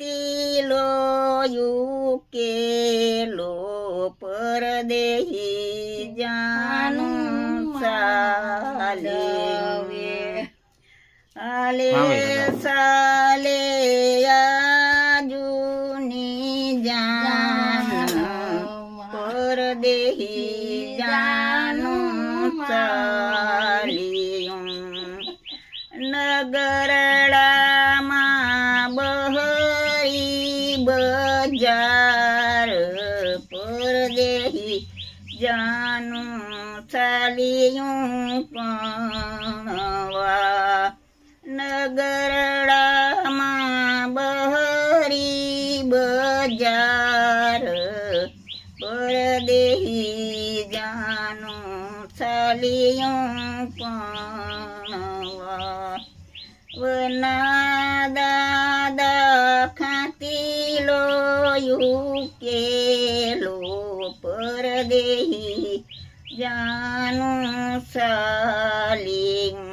ખાતી લોયું કેલો પરદેહી જાનું ચાલે આલે સાલે આજુની જાન પરદેહી જાનું ચાલ્યું નગરડામાં બહરી બજાર પરદેહી જાનું ચાલ્યું કણવા નગરડામાં બહરી બજાર પરદેહી જાનું ચાલ્યું કણવા વના દાદા ખાતી લોયું કેલો પરદેહી જાનું ચાલ્યું